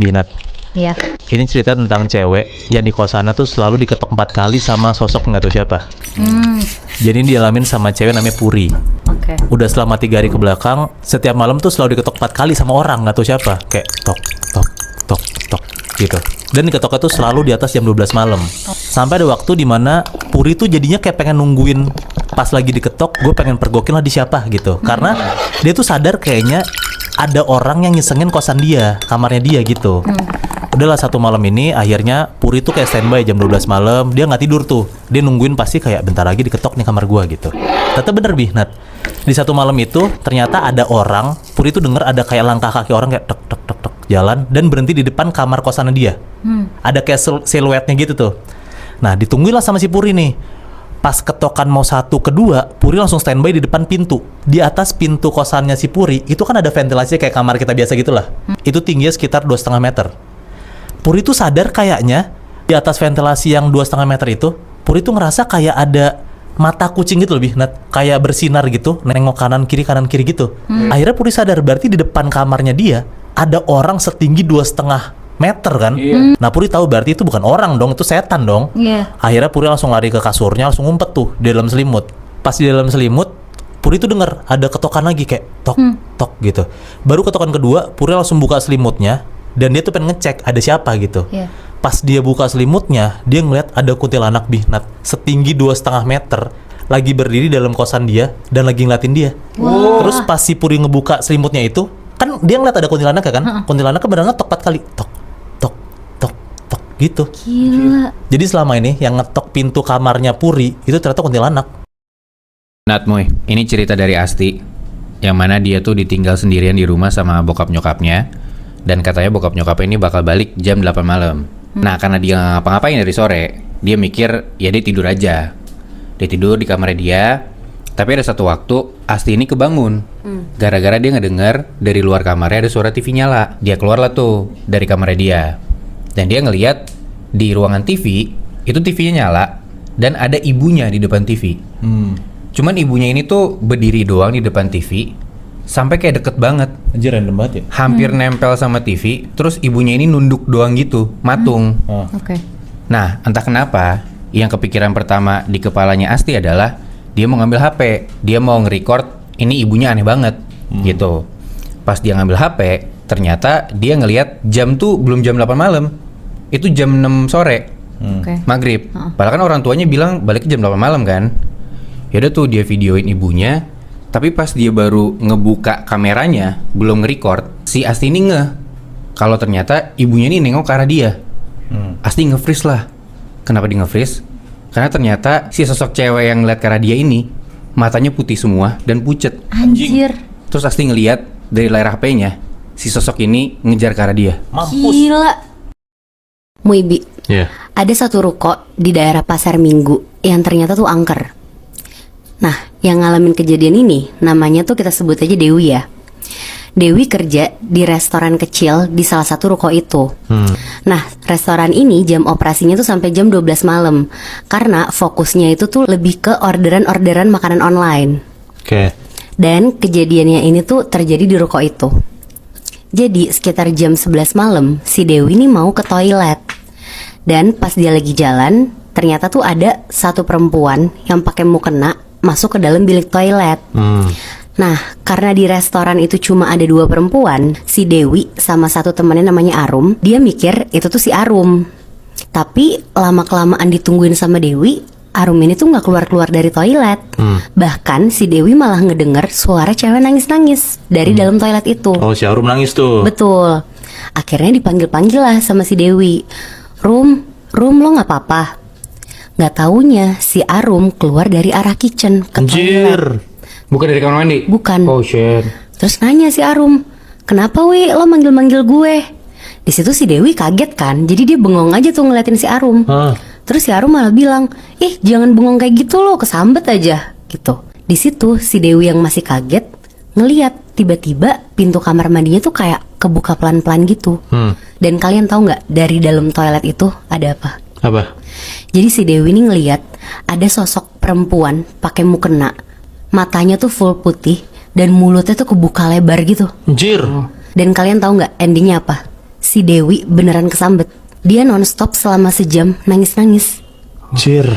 Binat. Iya. Ini cerita tentang cewek yang di kosannya tuh selalu diketok 4 kali sama sosok nggak tahu siapa. Jadi ini dialamin sama cewek namanya Puri. Oke. Udah selama 3 hari ke belakang, setiap malam tuh selalu diketok 4 kali sama orang nggak tahu siapa. Kayak tok tok tok tok gitu. Dan diketoknya tuh selalu di atas jam 12 malam. Sampai ada waktu dimana Puri tuh jadinya kayak pengen nungguin pas lagi diketok, gue pengen pergokin lah di siapa gitu. Karena dia tuh sadar kayaknya ada orang yang nyesengin kosan dia, kamarnya dia gitu. Udahlah satu malam ini akhirnya Puri tuh kayak standby jam 12 malam. Dia nggak tidur tuh. Dia nungguin pasti kayak bentar lagi diketok nih kamar gua gitu. Ternyata bener Nat. Di satu malam itu ternyata ada orang, Puri tuh denger ada kayak langkah kaki orang kayak tek tek tek tek jalan dan berhenti di depan kamar kosannya dia. Ada kayak siluetnya gitu tuh. Nah, ditungguin lah sama si Puri nih. Pas ketokan mau 1, 2, Puri langsung standby di depan pintu. Di atas pintu kosannya si Puri itu kan ada ventilasi kayak kamar kita biasa gitulah. Itu tingginya sekitar 2,5 meter. Puri tuh sadar kayaknya di atas ventilasi yang 2,5 meter itu, Puri tuh ngerasa kayak ada mata kucing gitu lebih, kayak bersinar gitu, nengok kanan kiri gitu. Akhirnya Puri sadar berarti di depan kamarnya dia ada orang setinggi 2,5 meter kan. Nah Puri tahu berarti itu bukan orang dong, itu setan dong. Akhirnya Puri langsung lari ke kasurnya, langsung ngumpet tuh di dalam selimut. Pas di dalam selimut, Puri tuh denger ada ketokan lagi kayak tok tok gitu. Baru ketokan kedua, Puri langsung buka selimutnya. Dan dia tuh pengen ngecek ada siapa gitu. Pas dia buka selimutnya, dia ngeliat ada kuntilanak Nat, setinggi 2,5 meter lagi berdiri dalam kosan dia dan lagi ngeliatin dia. Terus pas si Puri ngebuka selimutnya itu, kan dia ngeliat ada kuntilanak ya kan? Kuntilanaknya beneran ngetok 4 kali. Tok tok tok tok gitu. Gila. Jadi selama ini yang ngetok pintu kamarnya Puri itu ternyata kuntilanak. Nat Moy, ini cerita dari Asti, yang mana dia tuh ditinggal sendirian di rumah sama bokap nyokapnya. Dan katanya bokap nyokapnya ini bakal balik jam 8 malam. Nah karena dia nggak ngapa-ngapain dari sore, dia mikir ya dia tidur aja. Dia tidur di kamarnya dia. Tapi ada satu waktu Asti ini kebangun gara-gara dia ngedengar dari luar kamarnya ada suara TV nyala. Dia keluar lah tuh dari kamarnya dia. Dan dia ngeliat di ruangan TV itu TV-nya nyala dan ada ibunya di depan TV. Cuman ibunya ini tuh berdiri doang di depan TV sampai kayak deket banget. Anjir random banget ya. Hampir nempel sama TV. Terus ibunya ini nunduk doang gitu, matung. Oke. Nah entah kenapa yang kepikiran pertama di kepalanya Asti adalah dia mau ngambil HP, dia mau nge-record ini ibunya aneh banget gitu. Pas dia ngambil HP, ternyata dia ngelihat jam tuh belum jam 8 malam. Itu jam 6 sore. Maghrib. Padahal kan orang tuanya bilang balik jam 8 malam kan. Yaudah tuh dia videoin ibunya. Tapi pas dia baru ngebuka kameranya, belum nge-record, si Asti ini kalau ternyata ibunya ini nengok ke arah dia. Asti nge-freeze lah. Kenapa dia nge-freeze? Karena ternyata si sosok cewek yang ngeliat ke arah dia ini matanya putih semua dan pucet. Anjir. Terus Asti ngeliat dari layar HP-nya si sosok ini ngejar ke arah dia. Mampus. Gila. Muibi. Ada satu ruko di daerah Pasar Minggu yang ternyata tuh angker. Nah, yang ngalamin kejadian ini namanya tuh kita sebut aja Dewi ya. Dewi kerja di restoran kecil di salah satu ruko itu. Nah, restoran ini jam operasinya tuh sampai jam 12 malam. Karena fokusnya itu tuh lebih ke orderan-orderan makanan online. Dan kejadiannya ini tuh terjadi di ruko itu. Jadi sekitar jam 11 malam si Dewi ini mau ke toilet. Dan pas dia lagi jalan, ternyata tuh ada satu perempuan yang pakai mukena masuk ke dalam bilik toilet. Nah, karena di restoran itu cuma ada 2 perempuan, si Dewi sama satu temannya namanya Arum, dia mikir itu tuh si Arum. Tapi lama-kelamaan ditungguin sama Dewi, Arum ini tuh nggak keluar-keluar dari toilet. Bahkan si Dewi malah ngedenger suara cewek nangis-nangis dari dalam toilet itu. Oh si Arum nangis tuh. Betul. Akhirnya dipanggil-panggil lah sama si Dewi. Rum lo nggak apa-apa? Nggak taunya si Arum keluar dari arah kitchen ke toilet. Bukan dari kamar mandi? Bukan. Oh shit. Terus nanya si Arum, kenapa wi lo manggil-manggil gue? Di situ si Dewi kaget kan, jadi dia bengong aja tuh ngeliatin si Arum. Terus si Arum malah bilang, jangan bengong kayak gitu lo, kesambet aja gitu. Di situ si Dewi yang masih kaget ngeliat tiba-tiba pintu kamar mandinya tuh kayak kebuka pelan-pelan gitu. Dan kalian tahu nggak dari dalam toilet itu ada apa? Apa? Jadi si Dewi ini ngeliat ada sosok perempuan pakai mukena, matanya tuh full putih dan mulutnya tuh kebuka lebar gitu. Anjir. Dan kalian tahu nggak endingnya apa? si Dewi beneran kesambet. Dia nonstop selama sejam nangis-nangis. Anjir.